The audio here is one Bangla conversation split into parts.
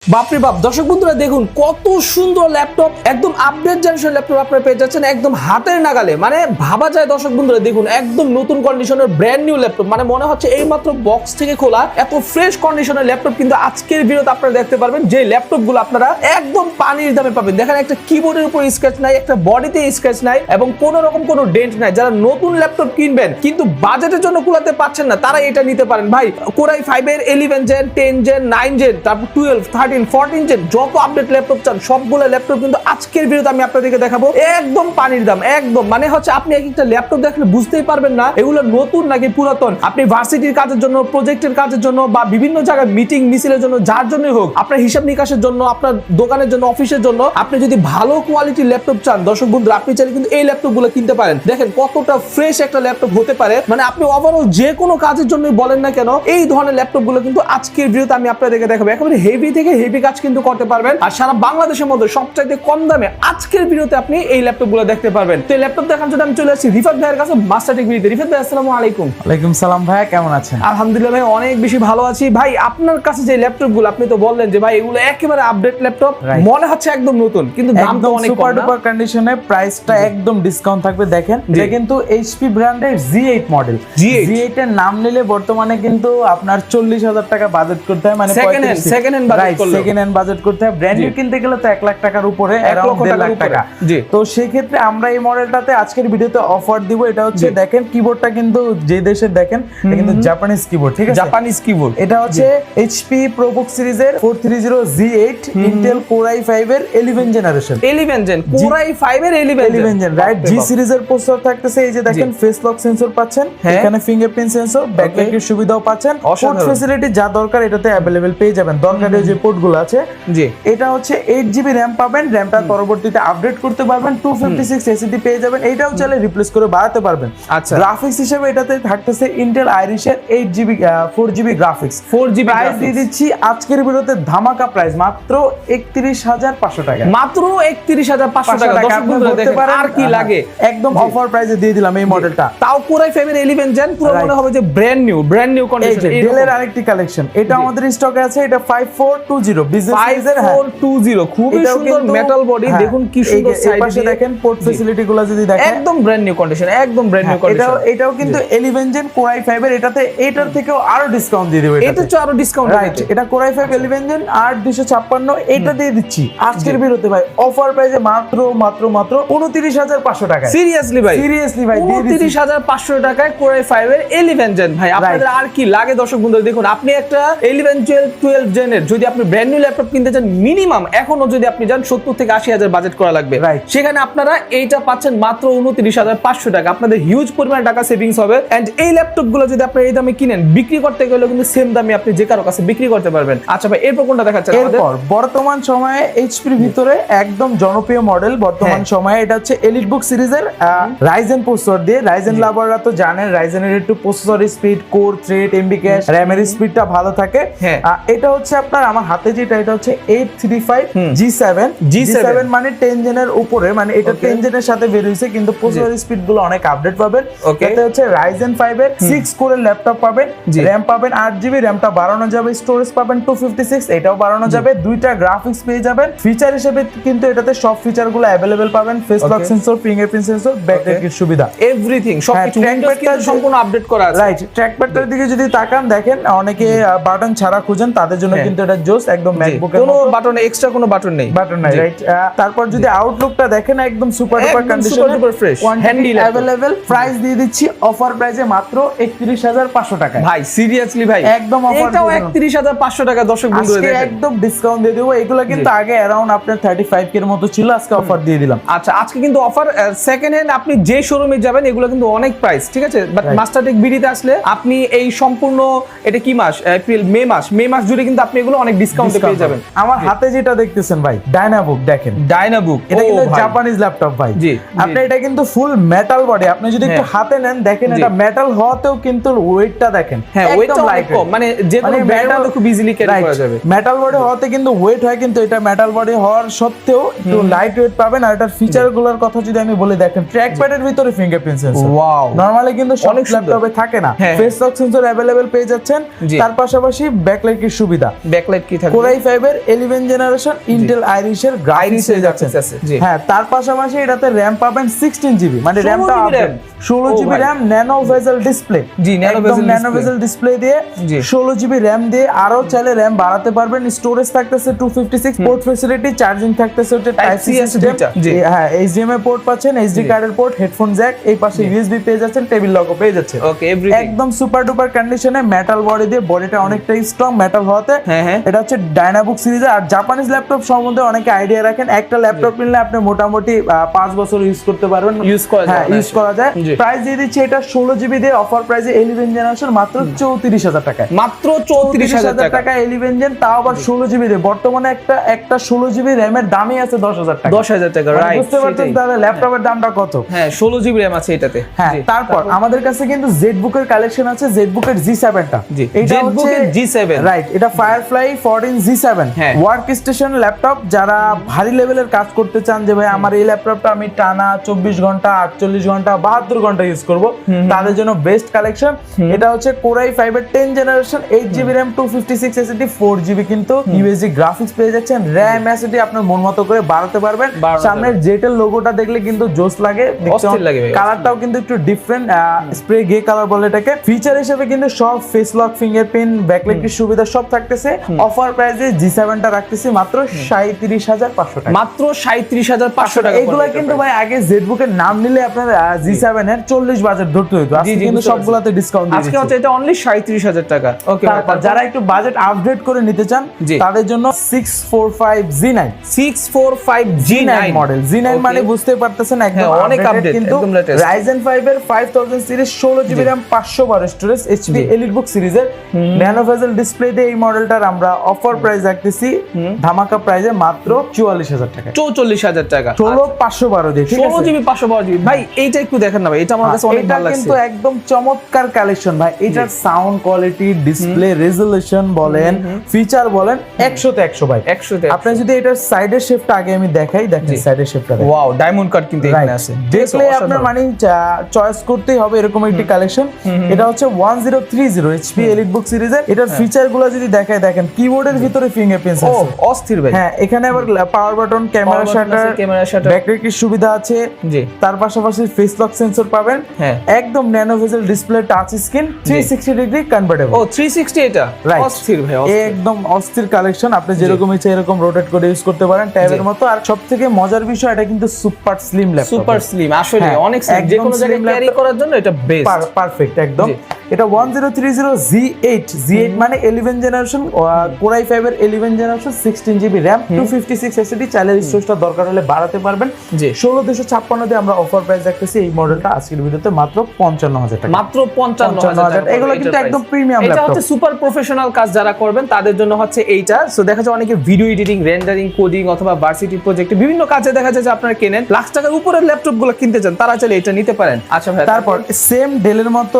বাপরে বাপ দর্শক বন্ধুরা দেখুন কত সুন্দর ল্যাপটপ, একদম আপডেট জেনারেশন ল্যাপটপ আপনারা পেয়ে যাচ্ছেন একদম হাতের নাগালে। মানে ভাবা যায় দর্শক বন্ধুরা দেখুন একদম নতুন কন্ডিশনের ব্র্যান্ড নিউ ল্যাপটপ, মানে মনে হচ্ছে এইমাত্র বক্স থেকে খোলা এত ফ্রেশ কন্ডিশনের ল্যাপটপ কিন্তু আজকের ভিডিওতে আপনারা দেখতে পারবেন। যে ল্যাপটপ গুলো আপনারা একদম পানির দামে পাবেন। দেখেন একটা কিবোর্ডের উপর স্ক্র্যাচ নাই, একটা বডিতে স্ক্র্যাচ নাই এবং কোনো রকম কোনো ডেন্ট নাই। যারা নতুন ল্যাপটপ কিনবেন কিন্তু বাজেটের জন্য কুলাতে পারছেন না তারা এটা নিতে পারেন। ভাই Core i5 এর 11 জেন 10 জেন 9 জেন তারপর 12 13 14 জেন যত আপডেট ল্যাপটপ চান সবগুলো ল্যাপটপ কিন্তু আজকের ভিডিওতে আমি আপনাদেরকে দেখাবো একদম পানির দাম। একদম মানে হচ্ছে আপনি একটা ল্যাপটপ দেখলে বুঝতেই পারবেন না এগুলো নতুন নাকি পুরাতন। আপনি ভার্সিটির কাজের জন্য, প্রজেক্টের কাজের জন্য বা বিভিন্ন জায়গায় মিটিং মিছিলের জন্য, যার জন্যই হোক, আপনার হিসাব নিকাশের জন্য, আপনার দোকানের জন্য, অফিসের জন্য আপনি যদি ভালো কোয়ালিটির ল্যাপটপ চান দর্শক বন্ধুরা আপনি চাইলে কিন্তু এই ল্যাপটপ গুলো কিনতে পারেন। দেখেন কতটা ফ্রেশ একটা ল্যাপটপ হতে পারে। মানে আপনি ওভারঅল যে কোনো কাজের জন্য বলেন না কেন এই ধরনের ল্যাপটপ গুলো কিন্তু আজকের ভিডিওতে আমি আপনাদেরকে দেখাবো। একেবারে হেভি থেকে হেভি কাজ কিন্তু করতে পারবেন আর সারা বাংলাদেশের মধ্যে সবচাইতে কম দামে আজকের ভিডিওতে আপনি এই ল্যাপটপ গুলো দেখতে পারবেন। তো এই ল্যাপটপ দেখার জন্য আমি চলে আসছি রিফাত ভাইয়ের কাছে মাস্টার টেক ভিডিওতে। রিফাত ভাই আসসালামু আলাইকুম। ওয়ালাইকুম সালাম ভাইয়া, কেমন আছেন? আলহামদুলিল্লাহ ভাই অনেক বেশি ভালো আছি। ভাই আপনার কাছে যে ল্যাপটপ গুলো আপনি তো বললেন যে ভাই এগুলো একেবারে আপডেট ল্যাপটপ, মনে হচ্ছে একদম নতুন কিন্তু দাম তো অনেক সুপার কম না? ডুপার কন্ডিশনে প্রাইসটা একদম ডিসকাউন্ট থাকবে। দেখেন এটা কিন্তু এইচপি ব্র্যান্ডের G8 মডেল। G8 এর নাম নিলে বর্তমানে কিন্তু আপনার 40,000 টাকা বাজেট করতে হয়, মানে সেকেন্ড হ্যান্ড বাজেট করতে হয়। ব্র্যান্ড নিউ কিনতে গেলে তো 1 লাখ টাকার উপরে, 1 লাখ টাকা। তো সেই ক্ষেত্রে আমরা এই মডেলটাতে আজকের ভিডিওতে অফার দিব। এটা হচ্ছে দেখেন কিবোর্ডটা কিন্তু যে দেশের দেখেন এটা কিন্তু জাপানিজ কিবোর্ড, ঠিক আছে? Japanese keyboard. এটা হচ্ছে এইচপি প্রোবুক সিরিজের 430 G8 ইন্টেল Core i5 এর 11 জেনারেশন। 11 জেন Core i5 এর 11 জেন, রাইট? জি সিরিজের প্রসেসর থাকতেছে। এই যে দেখেন ফেস লক সেন্সর পাচ্ছেন, এখানে ফিঙ্গারপ্রিন্ট সেন্সর, ব্যাকলাইটের সুবিধাও পাচ্ছেন। পোর্ট ফ্যাসিলিটি যা দরকার এটাতে अवेलेबल পেয়ে যাবেন। দরকারি যে পোর্টগুলো আছে, জি এটা হচ্ছে 8GB র‍্যাম পাবেন। র‍্যামটা পরবর্তীতে আপডেট করতে পারবেন। 256 SSD পেয়ে যাবেন। এটাও চাইলে রিপ্লেস করে বাড়াতে পারবেন। আচ্ছা, গ্রাফিক্স হিসেবে এটাতে থাকতেছে Intel আইরিশের 8GB 4GB graphics. 4GB price দিয়ে দিচ্ছি আজকের ভিডিওতে ধামাকা প্রাইস মাত্র 31,500 টাকা। মাত্র 31,500 টাকা। দর্শক বন্ধুরা দেখেন আর কি লাগে, একদম অফার প্রাইসে দিয়ে দিলাম এই মডেলটা। তাও Core i5 এর 11 জেন পুরো মনে হবে যে ব্র্যান্ড নিউ কন্ডিশন। এই ডেলের আরেকটি কালেকশন, এটা আমাদের স্টকে আছে। এটা 5420 বিজনেস সাইজের। 5420 খুবই সুন্দর মেটাল বডি। দেখুন কি সুন্দর সাইড পাশে দেখেন পোর্ট ফ্যাসিলিটিগুলো যদি দেখেন একদম ব্র্যান্ড নিউ কন্ডিশন, একদম ব্র্যান্ড নিউ কন্ডিশন। এটাও কিন্তু 11 জেন Core i5 এর। এটার থেকেও আরো ডিসকাউন্ট দিয়ে দেব। এটা তো আরো ডিসকাউন্ট, রাইট? এটা Core i5 11 জেন 8256 এটা দিয়ে দিচ্ছি আজকের ভিডিওতে ভাই অফার প্রাইসে মাত্র 29,500 টাকা। সিরিয়াসলি ভাই 29,500 টাকায় Core i5 এর 11 জেন। ভাই আপনাদের আর কি লাগে দর্শক বন্ধুরা? দেখুন আপনি একটা 11 12 জেনের যদি আপনি ব্র্যান্ড নিউ ল্যাপটপ কিনতে চান মিনিমাম এখনো যদি আপনি যান 70 থেকে 80,000 বাজেট করা লাগবে। সেখানে আপনারা এইটা পাচ্ছেন মাত্র 29,500 টাকা। আপনাদের হিউজ পরিমাণ টাকা সেভিংস হবে। এন্ড এই ল্যাপটপ গুলো যদি আপনি এই দামে কিনেন বিক্রি করতে গেলে কিন্তু সেম দামে আপনি যে কারো কাছে বিক্রি করতে পারবেন। আচ্ছা ভাই এরপর কোনটা দেখাচ্ছেন আমাদের? এরপর বর্তমান সময়ে এইচপির ভিতরে একদম জনপ্রিয় মডেল বর্তমান সময়ে এটা হচ্ছে এলিটবুক সিরিজের রাইজেন প্রসেসর দিয়ে। রাইজেন লাভাররা তো জানেন রাইজেনের একটু processor speed, core thread, MB cache, র‍্যামের স্পিডটা ভালো থাকে। এটা হচ্ছে আপনার আমার হাতে যেটা এটা হচ্ছে 835 G7 মানে 10 জেনের উপরে, মানে এটা 10 জেনের সাথে বের হইছে কিন্তু প্রসেসর স্পিড গুলো অনেক আপডেট পাবেন। এতে হচ্ছে Ryzen 5 এর 6 কোরের ল্যাপটপ পাবেন, র‍্যাম পাবেন 8GB, র‍্যামটা বাড়ানো যাবে, স্টোরেজ পাবেন 256 এটাও বাড়ানো যাবে, দুইটা গ্রাফিক্স পেয়ে যাবেন। ফিচার হিসেবে কিন্তু এটাতে সব ফিচারগুলো अवेलेबल পাবেন, face lock sensor, fingerprint sensor, ব্যাকলাইটের সুবিধা, এভরিথিং সবকিছু ট্র্যাকপ্যাডটা সম্পূর্ণ আপডেট করা আছে। রাইট, ট্র্যাকপ্যাডটার দিকে যদি তাকান দেখেন অনেকে বাটন ছাড়া খুঁজেন তাদের জন্য কিন্তু এটা জোস, একদম ম্যাকবুকের কোনো বাটন এক্সট্রা কোনো বাটন নেই, রাইট? তারপর যদি আউটলুকটা দেখেন একদম সুপার ডুপার কন্ডিশনে, super fresh, handy available. Price দিয়ে দিচ্ছি অফার প্রাইসে মাত্র 31,500 টাকা। ভাই সিরিয়াসলি ভাই একদম অফার, এটাও 31,500 টাকা। দর্শক বন্ধুরা আজকে একদম ডিসকাউন্ট দিয়ে দেব। এগুলো কিন্তু আগে अराउंड আপনার 35 এর মতো ছিল, আজকে অফার দিয়ে দিলাম। আচ্ছা আজকে কিন্তু অফার সেকেন্ড হ্যান্ড আপনি যে শোরুমে যাবেন এগুলো কিন্তু অনেক প্রাইস, ঠিক আছে? বাট মাস্টার টেক বিডিতে আসলে আপনি এই সম্পূর্ণ এটা কি মাস, এপ্রিল মে মাস জুড়ে কিন্তু আপনি এগুলো অনেক ডিসকাউন্টে পেয়ে যাবেন। আমার হাতে যেটা দেখতেছেন ভাই ডায়নাবুক, দেখেন ডায়নাবুক, এটা কিন্তু জাপানিজ ল্যাপটপ ভাই। আপনি এটা কিন্তু ফুল মেটাল বডি, আপনি যদি একটু হাতে নেন দেখেন এটা মেটাল হওয়াতেও কিন্তু ওয়েটটা দেখেন, হ্যাঁ ওয়েটটা লাইট কম, মানে যে কোনো মেটাল খুব ইজিলি ক্যারি করা যাবে। মেটাল বডি হওয়াতে কিন্তু ওয়েট হয়, কিন্তু এটা মেটাল বডি হওয়ার সত্ত্বেও একটু লাইট ওয়েট পাবেন। আর এটার ফিচারগুলোর কথা যদি আমি বলি দেখেন ট্র্যাকপ্যাডের ভিতরে ফিঙ্গারপ্রিন্ট সেন্সর, ওয়াও, নরমালি কিন্তু সব ল্যাপটপে থাকে না। ফেস লক সেন্সর अवेलेबल পেয়ে যাচ্ছেন, তার পাশাপাশি ব্যাকলাইটের সুবিধা। ব্যাকলাইট কি থাকে? থাকবে Core i5 এর 11 জেনারেশন ইন্টেল আইরিশ এর গ্রাফিক্স Iris এর যাচ্ছে। graphics আছে, জি। হ্যাঁ, তার পাশাপাশি এটাতে র‍্যাম পাবেন 16 জিবি, মানে 16 র‍্যামটা GB RAM? 16 জিবি ভাই। RAM, nano bezel display. জি, nano bezel nano display। Bezel display দিয়ে জি। 16 জিবি র‍্যাম দিয়ে আরো চাইলে র‍্যাম বাড়াতে পারবেন। স্টোরেজ থাকতেছে 256, পোর্ট ফ্যাসিলিটি, চার্জিং থাকতেছে হচ্ছে টাইপ সি সিস্টেম। জি। হ্যাঁ, এইচডিএমআই পোর্ট পাচ্ছেন, এইচডি কার্ডের পোর্ট, হেডফোন জ্যাক, এই পাশে ইউএসবি পেয়ে যাচ্ছেন, টেবিল লকও পেয়ে যাচ্ছেন। ওকে, এভরিথিং একদম সুপার ডুপার কন্ডিশনে মেটাল বডি দিয়ে, বডিটা অনেকটাই স্ট্রং মেটাল হওয়াতে। হ্যাঁ, হ্যাঁ। এটা হচ্ছে ডায়নাবুক সিরিজের। আর জাপানিজ ল্যাপটপ সম্বন্ধে অনেকে আইডিয়া রাখেন, একটা ল্যাপটপ নিলে আপনি মোটামুটি 5 বছর ইউজ করতে পারবেন, Use করা যায়, হ্যাঁ, ইউজ nice। করা যায়। জি। প্রাইস দিয়ে দিচ্ছে এটা 16 জিবি দিয়ে অফার প্রাইসে 11 জেনারেশন মাত্র 34,000 টাকায়। মাত্র 34,000 টাকা। টাকা 11 জেন, তাও আবার 16 জিবি দিয়ে। বর্তমানে একটা 16 জিবি র‍্যামের দামই আছে 10,000 টাকা। 10,000 টাকা, মানে রাইট। বুঝতে পারছেন তাহলে ল্যাপটপের দামটা কত। হ্যাঁ, 16 জিবি র‍্যাম আছে এটাতে। হ্যাঁ, জি। তারপর আমাদের কাছে কিন্তু জেডবুকের কালেকশন আছে, জেডবুকের G7 টা। জি, এটা ZBook হচ্ছে এর G7 রাইট, এটা ফায়ারফ্লাই 14 G7 হ্যাঁ। Work station laptop. যারা ভারী লেভেলের কাজ করতে চান, যে ভাই আমার এই ল্যাপটপটা আমি টানা 24 ঘন্টা, 48 ঘন্টা, 72 ঘন্টা ইউজ করব, তাদের জন্য বেস্ট কালেকশন। এটা হচ্ছে Core i5 এর 10 generation, 8GB RAM, 256 SSD, 4GB কিন্তু ইউএসডি গ্রাফিক্স পেয়ে যাচ্ছেন। RAM SSD আপনার মন মতো করে বাড়াতে পারবেন। বাড়াতে সামনের জেটের লোগোটা দেখলে কিন্তু জোস লাগে, অস্থির লাগে ভাই, কালারটাও কিন্তু একটু ডিফারেন্ট, স্প্রে গ্রে কালার বলে এটাকে। ফিচার হিসেবে কিন্তু সব ফেস লক, ফিঙ্গারপ্রিন্ট, ব্যাকলাইটের সুবিধা সব থাকতেছে। অফার প্রাইসে G7 টা রাখতেছি মাত্র 37,500 টাকা। মাত্র 37,500 টাকা। এগুলা কিন্তু ভাই আগে জেডবুকের নাম নিলে আপনার G7 এর 40 বাজেট ধরতে হতো, আজকে জি, কিন্তু বুঝতে সবগুলাতে ডিসকাউন্ট দিয়ে আজকে দিচ্ছি। হচ্ছে এটা অনলি 37,000 টাকা। ওকে, তারপর যারা একটু বাজেট আপডেট করে নিতে চান, জি। তাদের জন্য 645 G9 645 G9 মডেল। G9 মানে বুঝতে পারতেছেন একদম হ্যাঁ, অনেক updated update, কিন্তু একদম latest। Ryzen 5 এর 5000 series, 16 GB RAM, 512 storage, HP EliteBook সিরিজের ন্যানো ভেজেল ডিসপ্লে দিয়ে এই মডেলটার আমরা অফার প্রাইস রাখতেছি ধামাকা প্রাইসে মাত্র 44,000 টাকা। 44,000 টাকা। 16,512 দিয়ে, ঠিক 16 আছে? GB 512 GB. ভাই এইটা একটু দেখেন না ভাই, এটা আমার কাছে অনেক এটা ভালো লাগছে। কিন্তু একদম চমৎকার কালেকশন ভাই। এটার সাউন্ড কোয়ালিটি, ডিসপ্লে রেজোলিউশন বলেন, ফিচার বলেন, 100 তে 100 ভাই। 100 তে আপনি যদি এটার সাইডের শেপটা আগে আমি দেখাই, দেখেন সাইডের শেপটা দেখেন। ওয়াও, ডায়মন্ড কাট কিন্তু এখানে আছে। দেখলে আপনার মানে চয়েস করতেই হবে এরকম একটি কালেকশন। এটা হচ্ছে 1030 HP EliteBook সিরিজের। এটার ফিচার গুলো যদি দেখায়, দেখেন কিবোর্ডের ভিতরে ফিঙ্গারপ্রিন্ট ও আছে। অস্থির ভাই। হ্যাঁ, এখানে আবার power button, camera button shutter, আছে, camera shutter। ব্যাকলাইটের সুবিধা আছে। জি। তার পাশাপাশি ফেস লক সেন্সর পাবেন। হ্যাঁ। একদম nano bezel display, touch screen, 360 degree convertible. ও 360 এটা Right. অস্থির ভাই, অস্থির। একদম অস্থির কালেকশন। আপনি যেরকম ইচ্ছা এরকম রোটেট করে ইউজ করতে পারেন ট্যাবের মতো। আর সবথেকে মজার বিষয়, এটা কিন্তু super slim laptop. Super slim, আসলে হ্যাঁ, অনেক স্লিম, যে একদম কোনো জায়গায় slim ক্যারি laptop। করার জন্য এটা বেস্ট। পারফেক্ট একদম। জি। এটা 1030 Z8 মানে 11 জেনারেশন, Core i5 এর 11 জেনারেশন, 16 জিবি RAM, 256 SSD। চাইলে স্টোরেজটা দরকার হলে বাড়াতে পারবেন। জি। 16,256 দিয়ে আমরা অফার প্রাইস রাখতেছি এই মডেলটা আজকের ভিডিওতে মাত্র 55,000 টাকা। মাত্র 55,000 টাকা। এগুলো কিন্তু একদম প্রিমিয়াম এটা ল্যাপটপ। হচ্ছে সুপার প্রফেশনাল কাজ যারা করবেন তাদের জন্য হচ্ছে এইটা। সো দেখা যায় অনেকে ভিডিও এডিটিং, রেন্ডারিং, কোডিং অথবা ভার্সিটি প্রজেক্টে বিভিন্ন কাজে দেখা যায় যে আপনারা কেনেন, লাখ টাকার উপরের ল্যাপটপগুলো কিনতে চান, তারা চাইলে এটা নিতে পারেন। আচ্ছা ভাই, তারপর সেম ডেলের মতো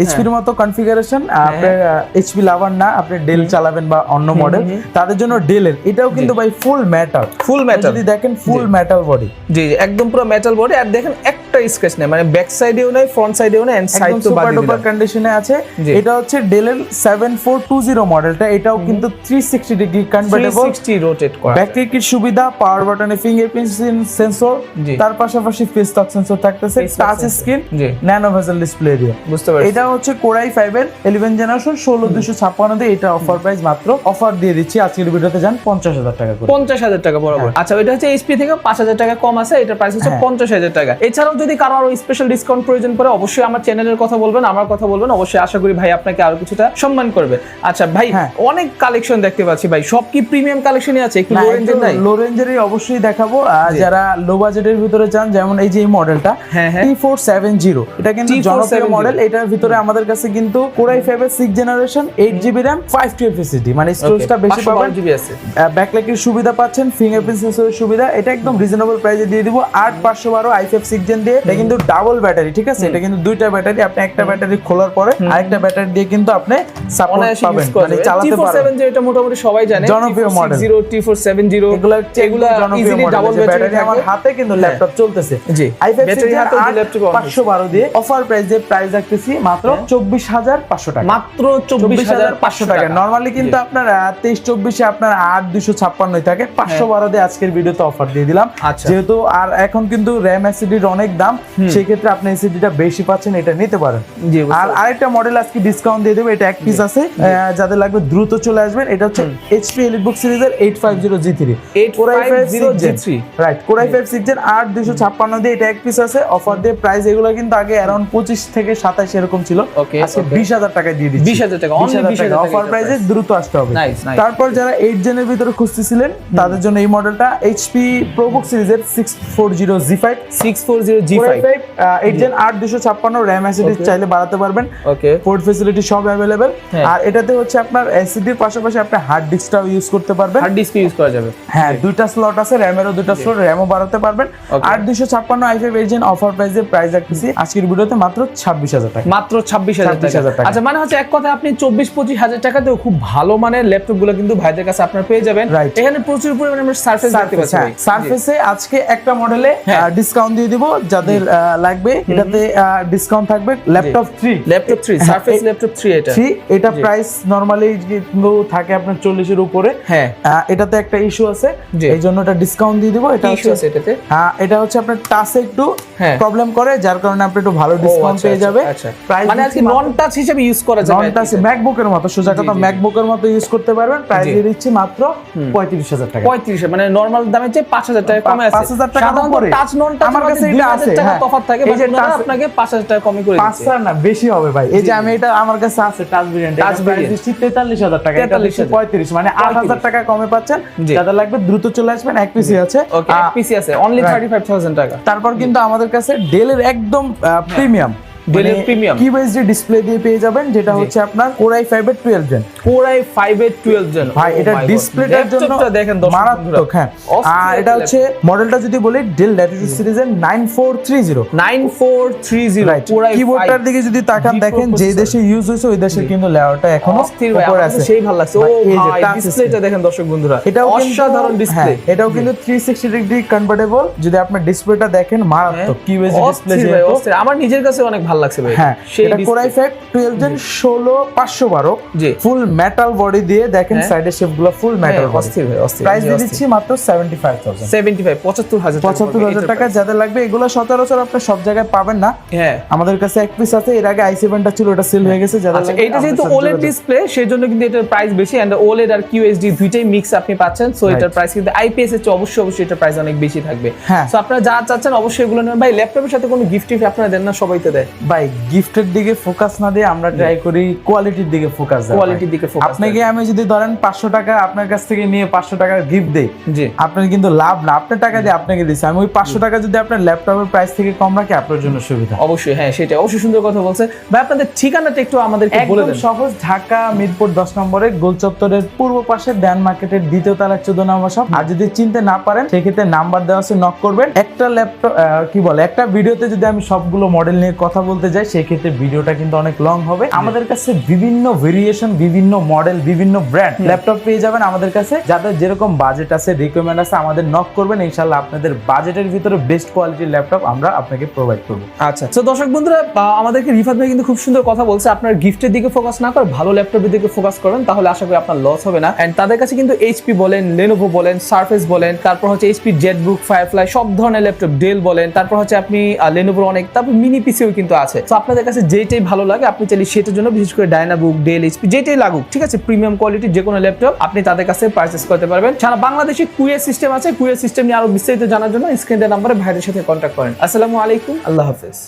এইচপির মতো কনফিগারেশন, আপনার এইচপি লাভার না, আপনি ডেল চালাবেন বা অন্য মডেল, তাদের জন্য ডেলের এটাও কিন্তু ভাই ফুল মেটাল। ফুল মেটাল, যদি দেখেন ফুল মেটাল বডি। জি, একদম পুরো মেটাল বডি। আর দেখেন একটা স্ক্র্যাচ নেই, মানে ব্যাক সাইডেও নাই, ফ্রন্ট সাইডেও নাই, এন্ড সাইড একদম তো সুপার বাদ ডুপার দিলাম। কন্ডিশনে আছে। জি। এটা হচ্ছে ডেলের 7420 মডেলটা। এটাও কিন্তু 360 ডিগ্রি কনভার্টেবল, 360 রোটেট করা। ব্যাকলাইটের সুবিধা, পাওয়ার বাটনে ফিঙ্গারপ্রিন্ট সেন্সর, জি। তার পাশাপাশি ফেস লক সেন্সর থাকতেছে, Face lock touch sensor। Screen, জি। ন্যানো ভেজেল ডিসপ্লে দিয়ে। বুঝতে পারছি। এটা হচ্ছে Core i5 এর 11 জেনারেশন, 16,256 দিয়ে। এটা অফার প্রাইস মাত্র অফার দিয়ে দিচ্ছি আজকের ভিডিওতে, যান 50,000 টাকা করে। 50,000 টাকা বরাবর। আচ্ছা, এটা হচ্ছে এইচপি থেকে 5,000 টাকা কম আছে, এটার প্রাইস হচ্ছে 50,000 টাকা। এছাড়াও যদি কারো আরো স্পেশাল ডিসকাউন্ট প্রয়োজন পড়ে, অবশ্যই আমার চ্যানেলের কথা বলবেন, আমার কথা বলবেন, অবশ্যই আশা করি ভাই আপনাকে আরো কিছুটা সম্মান করবে। আচ্ছা ভাই, হ্যাঁ। অনেক কালেকশন দেখতে পাচ্ছি ভাই, সব কি প্রিমিয়াম কালেকশনই আছে? একটু লো রেঞ্জের নাই? লো রেঞ্জেরই অবশ্যই দেখাবো। যারা লো বাজেটের ভিতরে চান, যেমন এই যে এই মডেলটা হ্যাঁ, হ্যাঁ। T470, এটা কিন্তু জনপ্রিয় 470 মডেল। এটার ভিতরে আমাদের কাছে কিন্তু Core i5 এর 6 জেনারেশন, 8GB RAM, 512 SSD, মানে স্টোরেজটা বেশি পাবেন। জিবি আছে। ব্যাকলাইটের সুবিধা পাচ্ছেন, ফিঙ্গারপ্রিন্ট সেন্সরের সুবিধা। এটা একদম রিজনেবল প্রাইসে দিয়ে দিব 8512 i5 6 জেন দিয়ে। এটা কিন্তু ডাবল ব্যাটারি, ঠিক আছে? এটা কিন্তু দুইটা ব্যাটারি, আপনি একটা ব্যাটারি খোলার পরে আরেকটা ব্যাটারি দিয়ে কিন্তু আপনি সাপোর্ট অনায়াসে পাবেন, ইউজ করা মানে যাবে। চালাতে পারবেন। T470 এটা মোটামুটি সবাই জানে, জনপ্রিয় মডেল। T460, T470 এগুলা জনপ্রিয় ইজিলি মডেল। ডাবল যে ব্যাটারি ব্যাটারি আমার হাতে কিন্তু ল্যাপটপ চলতেছে। জি, i5 ব্যাটারি হাতে যে ল্যাপটপ 512 দিয়ে অফার প্রাইস দিয়ে প্রাইস রাখতেছি মাত্র 24,500 টাকা। মাত্র 24,500 টাকা। নরমালি কিন্তু আপনার 23-24 আপনার 8,256 থাকে, 512 দিয়ে আজকের ভিডিওতে অফার দিয়ে দিলাম। আচ্ছা। যেহেতু আর এখন কিন্তু র্যাম এসএসডির অনেক দাম, সেই ক্ষেত্রে আপনি এসএসডিটা বেশি পাচ্ছেন, এটা নিতে পারেন। জি, বুঝতে আর আরেকটা মডেল আজকে ডিসকাউন্ট দিয়ে দেবো, এটা এক পিস আছে, যাদের লাগবে দ্রুত চলে আসবেন। এটা হচ্ছে এইচপি এলিটবুক সিরিজের 850G3 850G3 right, Core i5 6 Gen 8,256 দিয়ে এটা এক পিস আছে অফার দিয়ে। প্রাইস এগুলো কিন্তু আগে অ্যারাউন্ড 25 থেকে 27 এরকম ছিল, Okay, আজকে okay. 20,000 টাকায় দিয়ে দিচ্ছি। 20,000 টাকা, only 20,000 টাকা অফার প্রাইসে দ্রুত আসতে হবে। Nice, nice. তারপর যারা 8 জেনের ভিতরে খুঁজতেছিলেন তাদের জন্য এই মডেলটা এইচপি প্রোবুক সিরিজের 640G5 640G5 8 gen 8,256 RAM SSD Okay. চাইলে বাড়াতে পারবেন। ওকে, পোর্ট ফ্যাসিলিটি সব অ্যাভেলেবেল। হ্যাঁ। আর এটাতে হচ্ছে আপনার এসএসডির পাশাপাশি আপনি হার্ড ডিস্কটাও ইউজ করতে পারবেন। হার্ড ডিস্ক ইউজ করা যাবে। হ্যাঁ, দুইটা স্লট আছে, র্যামেরও দুইটা স্লট, র্যামও বাড়াতে পারবেন। Okay. 8,256 i5 8 জেন অফার প্রাইসে প্রাইস রাখতেছি আজকের ভিডিওতে মাত্র 26,000 টাকা। মাত্র 26,000 26,000 টাকা। আচ্ছা, মানে হচ্ছে এক কথা আপনি 24-25 হাজার টাকাতেও খুব ভালো মানের ল্যাপটপ গুলো কিন্তু ভাইদের কাছে আপনারা পেয়ে যাবেন। Right. এখানে প্রচুর পরিমাণে আমরা সারফেস দেখতে পাচ্ছি ভাই। সারফেসে আজকে একটা মডেলে হ্যাঁ। ডিসকাউন্ট দিয়ে দিব, যাদের লাগবে এটাতে ডিসকাউন্ট থাকবে। ল্যাপটপ 3 ল্যাপটপ 3 সারফেস ল্যাপটপ 3 এটা 3 এটা প্রাইস নরমালি কিন্তু থাকে আপনার 40 এর উপরে। হ্যাঁ, এটাতে একটা ইস্যু আছে, জি। এই জন্য এটা ডিসকাউন্ট দিয়ে দিব। এটা কি ইস্যু আছে এটাতে? এটা হচ্ছে আপনার টাচে একটু হ্যাঁ। প্রবলেম করে, যার কারণে আপনি একটু ভালো ডিসকাউন্ট পেয়ে যাবে। আচ্ছা, প্রাইস মানে আজকে নন টাচ হিসেবে ইউজ করা যাবে। নন টাচ ম্যাকবুকের মতো, সোজা কথা জি। ম্যাকবুকের মতো ইউজ করতে পারবেন। প্রাইস জি। দিয়ে দিচ্ছি মাত্র 35,000 টাকা। 35 মানে নরমাল দামের চেয়ে 5,000 টাকা কমে আছে। 5,000 টাকা সাধারণত উপরে। টাচ নন টাচ আমার কাছে এটা আছে, 2,000 টাকা হ্যাঁ। তফাৎ থাকে, এই যে বাট ওনারা touch- আপনাকে 5,000 টাকা কমই করে দিচ্ছে। 5,000 না, বেশি হবে ভাই। এই যে জি, আমি এটা আমার কাছে আছে টাচ ভেরিয়েন্ট, Touch এটা প্রাইস variant। দিচ্ছি 43,000 টাকা। এটা দিচ্ছি 35, মানে 8,000 টাকা কমে পাচ্ছেন। জি। যাদের লাগবে দ্রুত চলে আসবেন, এক পিসি আছে। ওকে, এক পিসি আছে অনলি 35,000 টাকা। তারপর কিন্তু আমাদের কাছে ডেলের একদম প্রিমিয়াম Dell এর premium। কিউএসডি ডিসপ্লে দিয়ে পেয়ে যাবেন, যেটা জি। হচ্ছে আপনার Core i5 এর 12 জেন। Core i5 এর 12 জন ভাই এটা ডিসপ্লেটার জন্য দেখেন মারাত্মক। হ্যাঁ, আর এটা হচ্ছে মডেলটা যদি বলি ডেল ল্যাটিটিউড সিরিজের 9430 9430 রাইট। Core i5 কিবোর্ডটার দিকে যদি তাকান G4 দেখেন যে processor। দেশে ইউজ হয়েছে ওই দেশের কিন্তু লেয়ারটা এখনো অস্থির ভাই, উপরে আমার আছে। তো সেই ভালো লাগছে। ও ভাই, এই যে ভাই touch ডিসপ্লেটা screen। দেখেন দর্শক বন্ধুরা, এটাও কিন্তু অসাধারণ ডিসপ্লে। হ্যাঁ, এটাও কিন্তু 360 ডিগ্রি কনভার্টেবল। যদি আপনার ডিসপ্লেটা দেখেন মারাত্মক কিউএসডি ডিসপ্লে যেহেতু। আমার নিজের কাছে অনেক ভালো লাগছে ভাই। হ্যাঁ, সেই এটা Core i5 12 জেন 16512 জি। ফুল মেটাল বডি দিয়ে দেখেন হ্যাঁ। সাইডের শেপগুলো ফুল মেটাল বডি। অস্থির ভাই, অস্থির। প্রাইস জি, দিয়ে অস্থির। দিচ্ছি মাত্র 75,000। 75,000 75,000 টাকা। যাদের লাগবে এগুলো সচরাচর আপনি সব জায়গায় পাবেন না, হ্যাঁ। আমাদের কাছে এক পিস আছে। এর আগে i7টা ছিল, ওটা সেল হয়ে গেছে। যাদের আচ্ছা, লাগবে এটা যেহেতু আমাদের সাথে OLED যোগাযোগ। ডিসপ্লে সেই জন্য কিন্তু এটার প্রাইস বেশি, এন্ড OLED আর QHD দুইটাই মিক্স আপনি পাচ্ছেন। সো এটার প্রাইস কিন্তু IPS এর চেয়ে অবশ্যই এটার প্রাইস অনেক বেশি থাকবে। হ্যাঁ। সো আপনারা যা চাচ্ছেন অবশ্যই এগুলো নেবেন ভাই। ল্যাপটপের সাথে কোনো গিফট আপনারা দেন না? সবাই তো দেয় ভাই। গিফটের দিকে ফোকাস না দিয়ে আমরা ট্রাই করি কোয়ালিটির দিকে ফোকাস দেওয়ার। কোয়ালিটির দিকে ফোকাস। আপনাকে আমি যদি ধরেন 500 টাকা আপনার কাছ থেকে নিয়ে 500 টাকার গিফট দেই, জি, আপনার কিন্তু লাভ না। আপনার টাকা দিয়ে আপনাকে দিচ্ছি আমি, ওই 500 টাকা যদি আপনার ল্যাপটপের প্রাইস থেকে কম রাখি আপনার জন্য সুবিধা। অবশ্যই। হ্যাঁ, সেটা অবশ্যই সুন্দর কথা বলছে ভাই। আপনাদের ঠিকানাটা একটু আমাদেরকে বলে একদম দেন। সহজ, ঢাকা মিরপুর 10 নম্বরে গোল চত্বরের পূর্ব পাশে ড্যান মার্কেটের দ্বিতীয় তলায় 14 নম্বর শপ। আর যদি চিনতে না পারেন সেক্ষেত্রে নাম্বার দেওয়া আছে, নক করবেন। একটা ল্যাপটপ একটা ভিডিওতে যদি আমি সবগুলো মডেল নিয়ে কথা বলতে যাই সেক্ষেত্রে ভিডিওটা কিন্তু অনেক লং হবে। আমাদের কাছে বিভিন্ন ভেরিয়েশন, বিভিন্ন মডেল, বিভিন্ন ব্র্যান্ড ল্যাপটপ পেয়ে যাবেন আমাদের কাছে। যাদের যেরকম বাজেট আছে, রিকোয়ারমেন্ট আছে, আমাদের নক করবেন। ইনশাআল্লাহ আপনাদের বাজেটের ভিতরে বেস্ট কোয়ালিটির ল্যাপটপ আমরা আপনাকে প্রোভাইড করব। আচ্ছা, তো দর্শক বন্ধুরা আমাদেরকে রিফাত ভাই কিন্তু খুব সুন্দর কথা বলছে। আপনার গিফটের দিকে ফোকাস না করে ভালো ল্যাপটপের দিকে ফোকাস করেন, তাহলে আশা করি আপনার লস হবে না। এন্ড তাদের কাছে কিন্তু এইচপি বলেন, লেনোভো বলেন, সারফেস বলেন, তারপর হচ্ছে এইচপি জেটবুক, ফায়ারফ্লাই, সব ধরনের ল্যাপটপ, ডেল বলেন, তারপর হচ্ছে আপনি লেনোভোর অনেক, তারপর মিনি পিসিও কিন্তু আছে। তো আপনাদের কাছে যেটাই ভালো লাগে আপনি চাইলে সেটার জন্য, বিশেষ করে ডায়নাবুক, ডেল, এইচপি যেটাই লাগুক, ঠিক আছে, প্রিমিয়াম কোয়ালিটির যে কোনো ল্যাপটপ আপনি তাদের কাছে পারচেস করতে পারবেন। সারা বাংলাদেশে কুরিয়ার সিস্টেম আছে। কুরিয়ার সিস্টেম নিয়ে আরো বিস্তারিত জানার জন্য স্ক্রিনের নাম্বারে ভাইদের সাথে কন্ট্যাক্ট করেন। আসসালামু আলাইকুম, আল্লাহ হাফেজ।